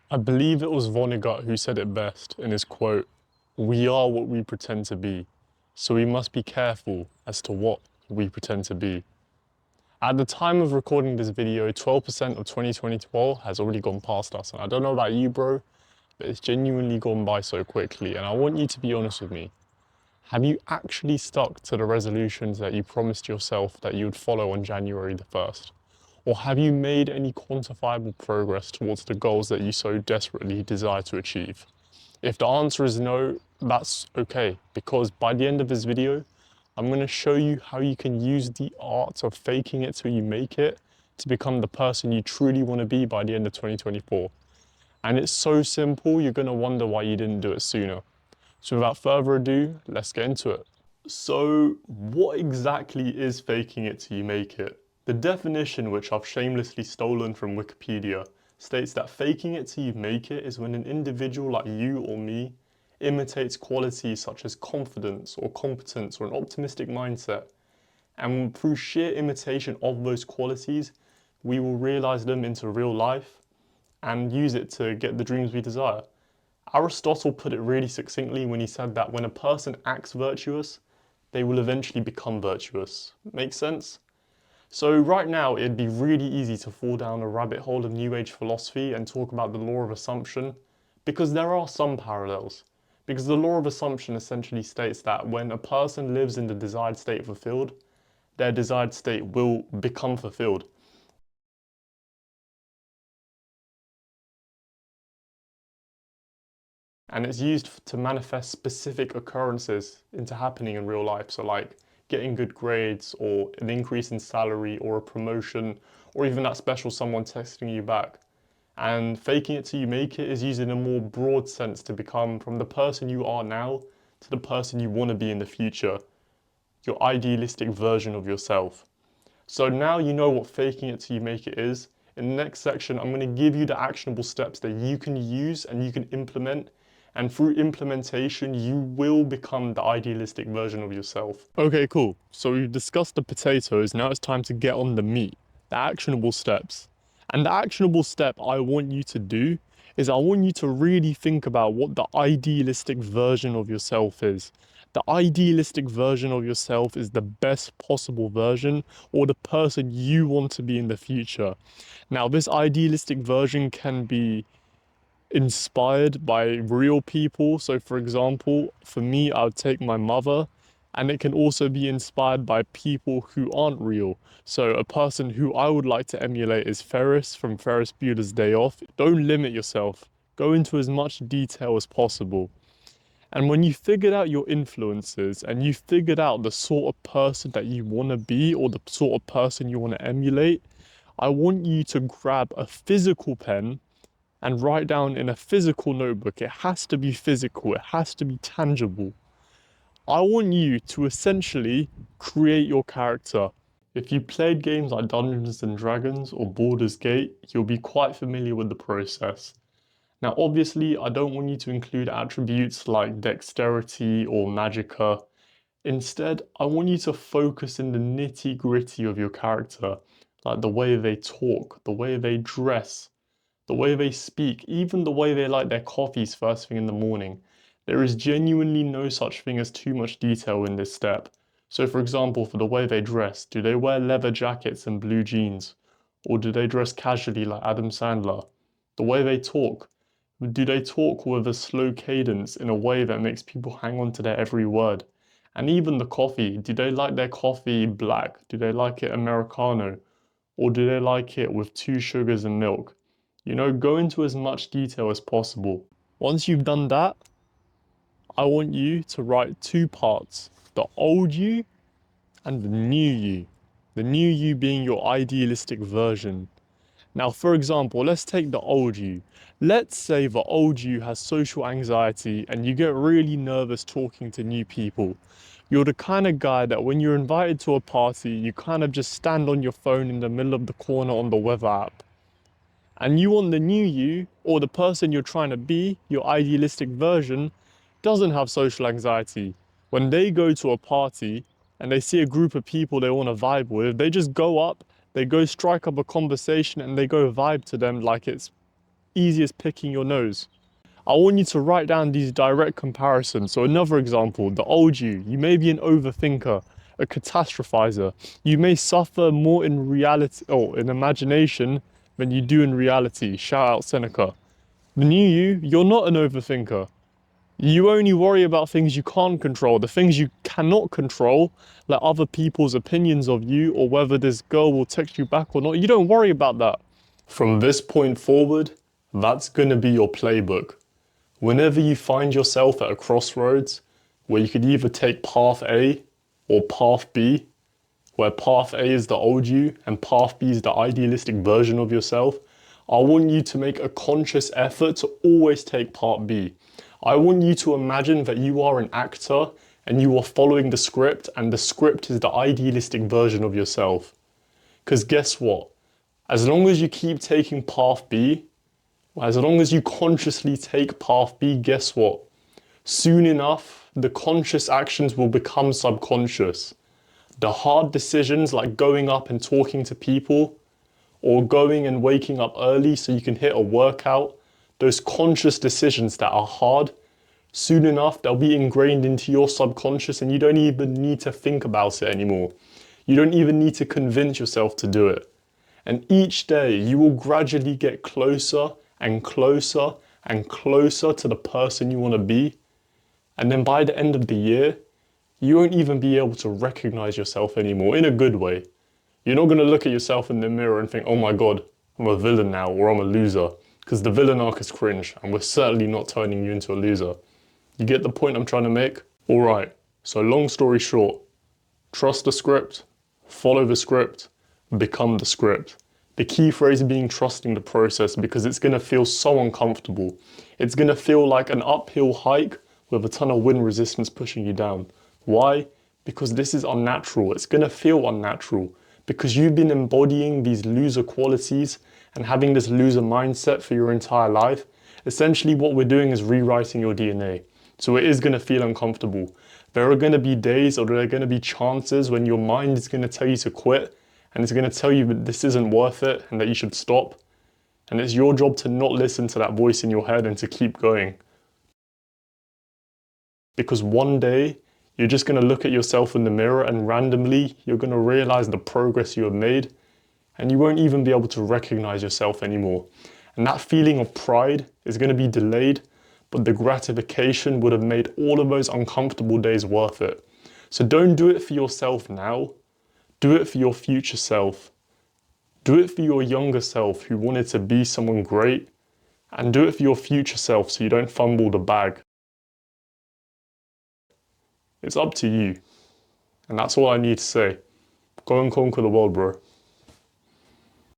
I believe it was Vonnegut who said it best in his quote, "We are what we pretend to be, so we must be careful as to what we pretend to be." At the time of recording this video, 12% of 2012 has already gone past us. And I don't know about you, bro, but it's genuinely gone by so quickly. And I want you to be honest with me. Have you actually stuck to the resolutions that you promised yourself that you would follow on January the 1st? Or have you made any quantifiable progress towards the goals that you so desperately desire to achieve? If the answer is no, that's okay, because by the end of this video, I'm going to show you how you can use the art of faking it till you make it to become the person you truly want to be by the end of 2024. And it's so simple, you're going to wonder why you didn't do it sooner. So without further ado, let's get into it. So what exactly is faking it till you make it? The definition, which I've shamelessly stolen from Wikipedia, states that faking it till you make it is when an individual like you or me imitates qualities such as confidence or competence or an optimistic mindset, and through sheer imitation of those qualities, we will realize them into real life and use it to get the dreams we desire. Aristotle put it really succinctly when he said that when a person acts virtuous, they will eventually become virtuous. Make sense? So right now, it'd be really easy to fall down a rabbit hole of New Age philosophy and talk about the law of assumption, because there are some parallels. Because the law of assumption essentially states that when a person lives in the desired state fulfilled, their desired state will become fulfilled. And it's used to manifest specific occurrences into happening in real life. So like getting good grades or an increase in salary or a promotion or even that special someone texting you back. And faking it till you make it is used in a more broad sense to become from the person you are now to the person you want to be in the future, your idealistic version of yourself. So now you know what faking it till you make it is. In the next section, I'm going to give you the actionable steps that you can use and you can implement. And through implementation, you will become the idealistic version of yourself. Okay, cool. So we've discussed the potatoes. Now it's time to get on the meat, the actionable steps. And the actionable step I want you to do is I want you to really think about what the idealistic version of yourself is. The idealistic version of yourself is the best possible version or the person you want to be in the future. Now, this idealistic version can be inspired by real people. So for example, for me, I would take my mother, and it can also be inspired by people who aren't real. So a person who I would like to emulate is Ferris from Ferris Bueller's Day Off. Don't limit yourself. Go into as much detail as possible. And when you figured out your influences and you figured out the sort of person that you want to be or the sort of person you want to emulate, I want you to grab a physical pen and write down in a physical notebook. It has to be physical, it has to be tangible. I want you to essentially create your character. If you played games like Dungeons and Dragons or Baldur's Gate, you'll be quite familiar with the process. Now, obviously, I don't want you to include attributes like dexterity or magicka. Instead, I want you to focus in the nitty-gritty of your character, like the way they talk, the way they dress, the way they speak, even the way they like their coffees first thing in the morning. There is genuinely no such thing as too much detail in this step. So for example, for the way they dress, do they wear leather jackets and blue jeans? Or do they dress casually like Adam Sandler? The way they talk, do they talk with a slow cadence in a way that makes people hang on to their every word? And even the coffee, do they like their coffee black? Do they like it Americano? Or do they like it with 2 sugars and milk? You know, go into as much detail as possible. Once you've done that, I want you to write 2 parts, the old you and the new you. The new you being your idealistic version. Now, for example, let's take the old you. Let's say the old you has social anxiety and you get really nervous talking to new people. You're the kind of guy that when you're invited to a party, you kind of just stand on your phone in the middle of the corner on the weather app. And you want the new you, or the person you're trying to be, your idealistic version, doesn't have social anxiety. When they go to a party and they see a group of people they want to vibe with, they just go up, they go strike up a conversation and they go vibe to them like it's easy as picking your nose. I want you to write down these direct comparisons. So another example, the old you may be an overthinker, a catastrophizer. You may suffer more in reality or in imagination than you do in reality. Shout out Seneca. The new you're not an overthinker. You only worry about things you can't control. The things you cannot control, like other people's opinions of you or whether this girl will text you back or not, you don't worry about that. From this point forward, that's gonna be your playbook. Whenever you find yourself at a crossroads where you could either take path A or path B, where path A is the old you and path B is the idealistic version of yourself, I want you to make a conscious effort to always take part B. I want you to imagine that you are an actor and you are following the script, and the script is the idealistic version of yourself. Because guess what? As long as you keep taking path B, as long as you consciously take path B, guess what? Soon enough, the conscious actions will become subconscious. The hard decisions like going up and talking to people, or going and waking up early so you can hit a workout, those conscious decisions that are hard, soon enough they'll be ingrained into your subconscious and you don't even need to think about it anymore. You don't even need to convince yourself to do it. And each day you will gradually get closer and closer and closer to the person you want to be. And then by the end of the year, you won't even be able to recognize yourself anymore in a good way. You're not going to look at yourself in the mirror and think, oh my God, I'm a villain now or I'm a loser. Because the villain arc is cringe and we're certainly not turning you into a loser. You get the point I'm trying to make? Alright, so long story short, trust the script, follow the script, become the script. The key phrase being trusting the process, because it's going to feel so uncomfortable. It's going to feel like an uphill hike with a ton of wind resistance pushing you down. Why? Because this is unnatural. It's going to feel unnatural because you've been embodying these loser qualities and having this loser mindset for your entire life. Essentially what we're doing is rewriting your DNA. So it is going to feel uncomfortable. There are going to be days or there are going to be chances when your mind is going to tell you to quit, and it's going to tell you that this isn't worth it and that you should stop. And it's your job to not listen to that voice in your head and to keep going. Because one day, you're just going to look at yourself in the mirror and randomly, you're going to realize the progress you have made, and you won't even be able to recognize yourself anymore. And that feeling of pride is going to be delayed, but the gratification would have made all of those uncomfortable days worth it. So don't do it for yourself now. Do it for your future self. Do it for your younger self who wanted to be someone great, and do it for your future self so you don't fumble the bag. It's up to you. And that's all I need to say. Go and conquer the world, bro.